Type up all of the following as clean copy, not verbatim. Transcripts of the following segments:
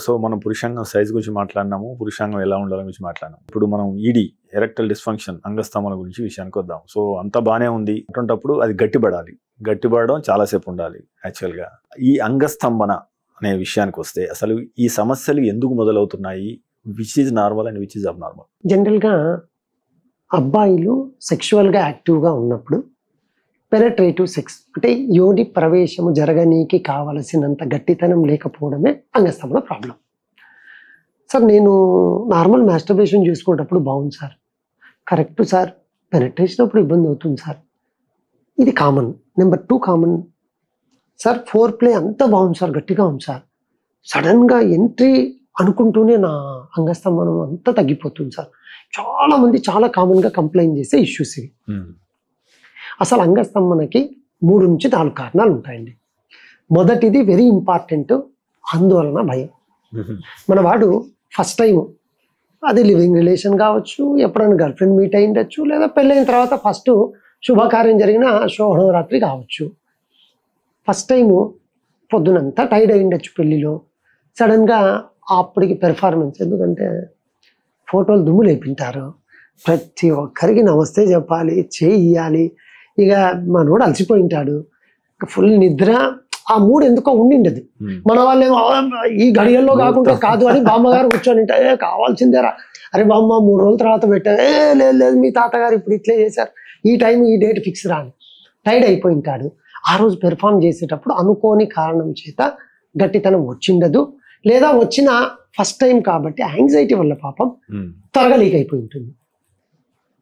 So మనం పురుషాంగం size గురించి మాట్లాడినాము, పురుషాంగం ఎలా ఉండాలని గురించి మాట్లాడినాము. ఇప్పుడు మనం ఈడీ ఎరెక్టల్ డిస్ఫంక్షన్ అంగస్తంభన గురించి విషయానికి వద్దాం. సో అంతా బాగానే ఉంది అటువంటప్పుడు అది గట్టిపడాలి. గట్టిపడడం చాలాసేపు ఉండాలి. యాక్చువల్గా ఈ అంగస్తంభన అనే విషయానికి వస్తే అసలు ఈ సమస్యలు ఎందుకు మొదలవుతున్నాయి, which is normal and which is abnormal? జనరల్గా అబ్బాయిలు సెక్షువల్గా యాక్టివ్గా ఉన్నప్పుడు పెనట్రేటివ్ సెక్స్ అంటే యోని ప్రవేశము జరగనీకి కావలసినంత గట్టితనం లేకపోవడమే అంగస్తంభన ప్రాబ్లం. సార్ నేను నార్మల్ మాస్టర్బేషన్ చేసుకునేటప్పుడు బాగుంది సార్, కరెక్ట్ సార్, పెనట్రేషన్ అప్పుడు ఇబ్బంది అవుతుంది సార్, ఇది common. Number 2 common sir, four play అంతా బాగుంది సార్, గట్టిగా ఉంది సార్, సడన్గా ఎంట్రీ అనుకుంటూనే నా అంగస్తంభనం అంతా తగ్గిపోతుంది సార్. చాలామంది చాలా కామన్గా కంప్లైంట్ చేసే ఇష్యూస్ ఇవి. అసలు అంగస్తంభనకి 3 నుంచి 4 కారణాలు ఉంటాయండి. మొదటిది వెరీ ఇంపార్టెంట్, ఆందోళన, భయం. మన వాడు ఫస్ట్ టైం అది లివింగ్ రిలేషన్ కావచ్చు, ఎప్పుడైనా గర్ల్ ఫ్రెండ్ మీట్ అయి ఉండొచ్చు, లేదా పెళ్ళైన తర్వాత ఫస్ట్ శుభకార్యం జరిగిన శోభనరాత్రి కావచ్చు. ఫస్ట్ టైము పొద్దునంతా టైర్డ్ అయి ఉండొచ్చు పెళ్ళిలో, సడన్గా అప్పటికి పెర్ఫార్మెన్స్, ఎందుకంటే ఫోటోలు దుమ్ము లేపింటారు, ప్రతి ఒక్కరికి నమస్తే చెప్పాలి, చేయాలి. ఇక మనోడు అలసిపోయి ఉంటాడు, ఫుల్ నిద్ర, ఆ మూడు ఎందుకో ఉండిండదు. మన వాళ్ళేమో ఈ గడియల్లో కాకుండా కాదు అని బామ్మగారు కూర్చొని ఉంటారు, కావాల్సిందేరా, అరే బామ్మ 3 రోజుల తర్వాత పెట్టారు, లేదు మీ తాతగారు ఇప్పుడు ఇట్లే చేశారు, ఈ టైం ఈ డేట్ ఫిక్స్ రాని టైర్డ్ అయిపోయి ఉంటాడు. ఆ రోజు పెర్ఫామ్ చేసేటప్పుడు అనుకోని కారణం చేత గట్టితనం వచ్చిండదు, లేదా వచ్చిన ఫస్ట్ టైం కాబట్టి యాంగ్జైటీ వల్ల పాపం త్వరగా లీక్ అయిపోయి ఉంటుంది.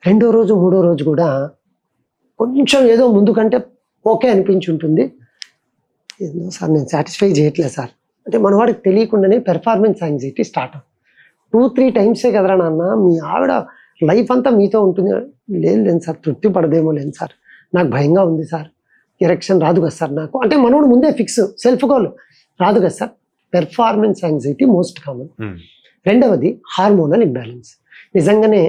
2వ రోజు 3వ రోజు కూడా కొంచెం ఏదో ముందు కంటే ఓకే అనిపించి ఉంటుంది, ఏదో సార్ నేను సాటిస్ఫై చేయట్లేదు సార్ అంటే మనవాడికి తెలియకుండానే పెర్ఫార్మెన్స్ యాంగ్జైటీ స్టార్ట్ అవుతుంది. 2-3 టైమ్సే కదరా నాన్న, మీ ఆవిడ లైఫ్ అంతా మీతో ఉంటుంది, లేదు సార్, తృప్తి పడదేమో, లేదు సార్, నాకు భయంగా ఉంది సార్, ఎరెక్షన్ రాదు కదా సార్ నాకు, అంటే మనోడు ముందే ఫిక్స్, సెల్ఫ్ గోల్ రాదు కదా sir. Performance anxiety most common. 2వది హార్మోనల్ ఇంబ్యాలెన్స్. నిజంగానే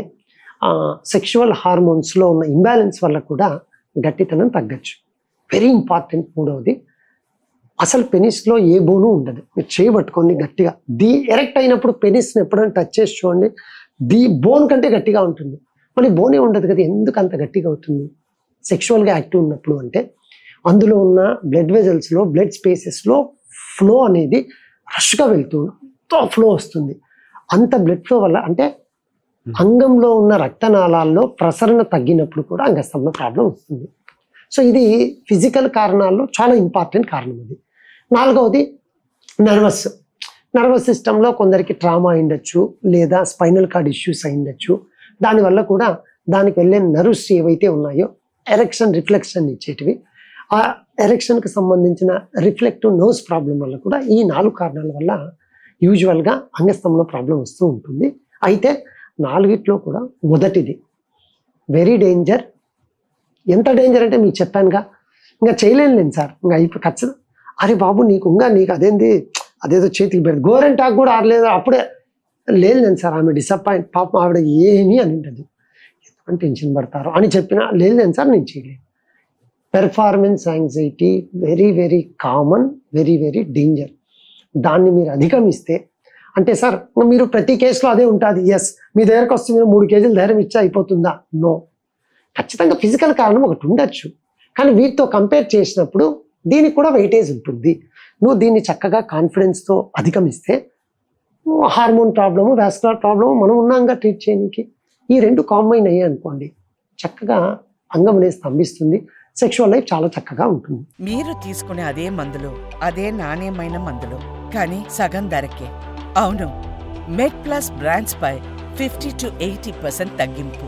సెక్షువల్ హార్మోన్స్లో ఉన్న ఇంబ్యాలెన్స్ వల్ల కూడా గట్టితనం తగ్గచ్చు. వెరీ ఇంపార్టెంట్ 3వది, అసలు పెనిస్లో ఏ బోను ఉండదు, మీరు చేయబట్టుకోండి గట్టిగా, ఎరెక్ట్ అయినప్పుడు పెనిస్ని ఎప్పుడైనా టచ్ చేసి చూడండి, బోన్ కంటే గట్టిగా ఉంటుంది. మళ్ళీ బోనే ఉండదు కదా, ఎందుకు అంత గట్టిగా అవుతుంది? సెక్షువల్గా యాక్టివ్ ఉన్నప్పుడు అంటే అందులో ఉన్న బ్లడ్ వెజల్స్లో, బ్లడ్ స్పేసెస్లో ఫ్లో అనేది రష్గా వెళ్తుంది, ఎంతో ఫ్లో వస్తుంది. అంత బ్లడ్ ఫ్లో వల్ల అంటే అంగంలో ఉన్న రక్తనాళాల్లో ప్రసరణ తగ్గినప్పుడు కూడా అంగస్తంభన ప్రాబ్లం వస్తుంది. సో ఇది ఫిజికల్ కారణాల్లో చాలా ఇంపార్టెంట్ కారణం. అది 4వది నర్వస్ సిస్టంలో కొందరికి ట్రామా అయిండొచ్చు, లేదా స్పైనల్ కార్డ్ ఇష్యూస్ అయిండొచ్చు. దానివల్ల కూడా దానికి వెళ్ళే నర్వ్స్ ఏవైతే ఉన్నాయో ఎరెక్షన్ రిఫ్లెక్షన్ ఇచ్చేటివి, ఆ ఎరెక్షన్కి సంబంధించిన రిఫ్లెక్టివ్ నర్వ్స్ ప్రాబ్లం వల్ల కూడా ఈ 4 కారణాల వల్ల యూజువల్గా అంగస్తంభన ప్రాబ్లం వస్తూ ఉంటుంది. అయితే 4 కూడా మొదటిది వెరీ డేంజర్. ఎంత డేంజర్ అంటే మీకు చెప్పానుగా, ఇంకా చేయలేను సార్, ఇంకా అయిపోయి ఖచ్చితంగా, అరే బాబు నీకు అదేంది, అదేదో చేతికి పెడదు, గోరెంటాకు కూడా ఆడలేదు, అప్పుడే లేదు సార్, ఆమె డిసప్పాయింట్, పాపం ఆవిడ ఏమీ అని ఉంటుంది, ఎందుకంటే టెన్షన్ పడతారు అని చెప్పినా లేదు సార్ నేను చేయలేను. Performance anxiety very very common, very very danger. దాన్ని మీరు అధిగమిస్తే అంటే సార్ మీరు ప్రతి కేసులో అదే ఉంటుంది, ఎస్ మీ దగ్గరకు వస్తే మీరు 3 కేజీలు ధైర్యం ఇచ్చా అయిపోతుందా? నో, ఖచ్చితంగా ఫిజికల్ కారణం ఒకటి ఉండొచ్చు, కానీ వీటితో కంపేర్ చేసినప్పుడు దీనికి కూడా వెయిటేజ్ ఉంటుంది. నువ్వు దీన్ని చక్కగా కాన్ఫిడెన్స్తో అధిగమిస్తే హార్మోన్ ప్రాబ్లము, వాస్కులర్ ప్రాబ్లము మనం ఉన్నాంగా ట్రీట్ చేయడానికి. ఈ 2 కాంబైన్ అయ్యాయి అనుకోండి, చక్కగా అంగం అనేది స్తంభిస్తుంది, సెక్షువల్ లైఫ్ చాలా చక్కగా ఉంటుంది. మీరు తీసుకునే అదే మందులు, అదే నాణ్యమైన మందులు, కానీ సగం ధరకే. అవును, మెడ్ ప్లస్ బ్రాండ్స్ పై 50 to 80% తగ్గింపు.